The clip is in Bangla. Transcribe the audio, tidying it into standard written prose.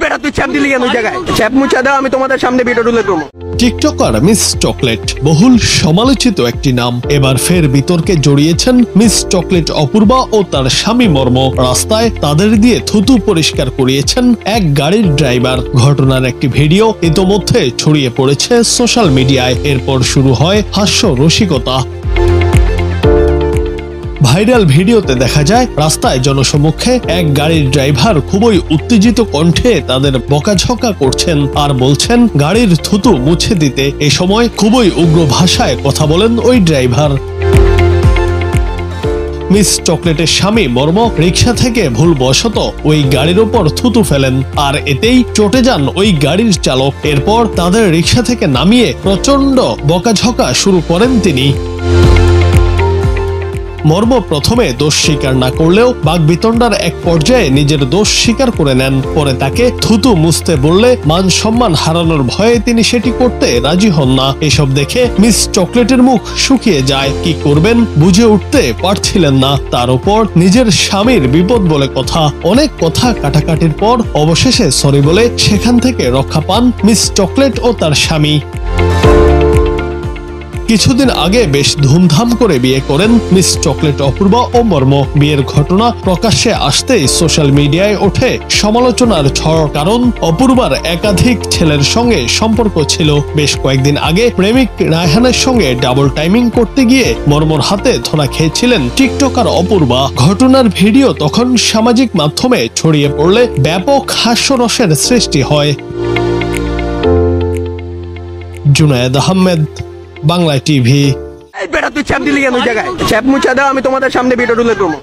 বেটা তুই চাপ দিলি কেন ওই জায়গায়? চাপ মুছা দাও, আমি তোমাদের সামনে ভিডিও তুলে দেবো। টিকটকার মিস চকলেট বহুল সমালোচিত একটি নাম। এবার ফের বিতর্কে জড়িয়েছেন মিস চকলেট অপূর্বা ও তার স্বামী মর্ম। রাস্তায় তাদের দিয়ে থুতু পরিষ্কার করিয়েছেন এক গাড়ির ড্রাইভার। ঘটনার একটি ভিডিও ইতোমধ্যে ছড়িয়ে পড়েছে সোশ্যাল মিডিয়ায়। এরপর শুরু হয় হাস্য রসিকতা। ভাইরাল ভিডিওতে দেখা যায় রাস্তায় জনসমক্ষে এক গাড়ির ড্রাইভার খুবই উত্তেজিত কণ্ঠে তাদের বকাঝকা করছেন আর বলছেন গাড়ির থুতু মুছে দিতে। এ সময় খুবই উগ্র ভাষায় কথা বলেন ওই ড্রাইভার। মিস চকলেটের স্বামী মর্ম রিকশা থেকে ভুলবশত ওই গাড়ির ওপর থুতু ফেলেন আর এতেই চটে যান ওই গাড়ির চালক। এরপর তাদের রিকশা থেকে নামিয়ে প্রচন্ড বকাঝকা শুরু করেন তিনি। মর্ম প্রথমে দোষ স্বীকার না করলেও বাকবিতণ্ডার এক পর্যায়ে নিজের দোষ স্বীকার করে নেন। পরে তাকে থুতু মুছতে বললে মান সম্মান হারানোর ভয়ে তিনি সেটি করতে রাজি হন না। এসব দেখে মিস চকলেটের মুখ শুকিয়ে যায়। কি করবেন বুঝে উঠতে পারছিলেন না। তার উপর নিজের স্বামীর বিপদ বলে কথা। অনেক কথা কাটাকাটির পর অবশেষে সরি বলে সেখান থেকে রক্ষা পান মিস চকলেট ও তার স্বামী। কিছুদিন আগে বেশ ধুমধাম করে বিয়ে করেন মিস চকলেট অপূর্বা ও মর্ম। বিয়ের ঘটনা প্রকাশ্যে আসতেই সোশ্যাল মিডিয়ায় ওঠে সমালোচনার ঝড়। কারণ অপূর্বার একাধিক ছেলের সঙ্গে সম্পর্ক ছিল। বেশ কয়েকদিন আগে প্রেমিক রায়হানের সঙ্গে ডাবল টাইমিং করতে গিয়ে মর্মর হাতে ধরা খেয়েছিলেন টিকটকার অপূর্বা। ঘটনার ভিডিও তখন সামাজিক মাধ্যমে ছড়িয়ে পড়লে ব্যাপক হাস্যরসের সৃষ্টি হয়। জুনায়েদ আহমেদ, বাংলা টিভি। বেটা তুই চাপ দিলি কেন ওই জায়গায়? চাপ মুছা দাও, আমি তোমাদের সামনে ভিডিও তুলে দেবো।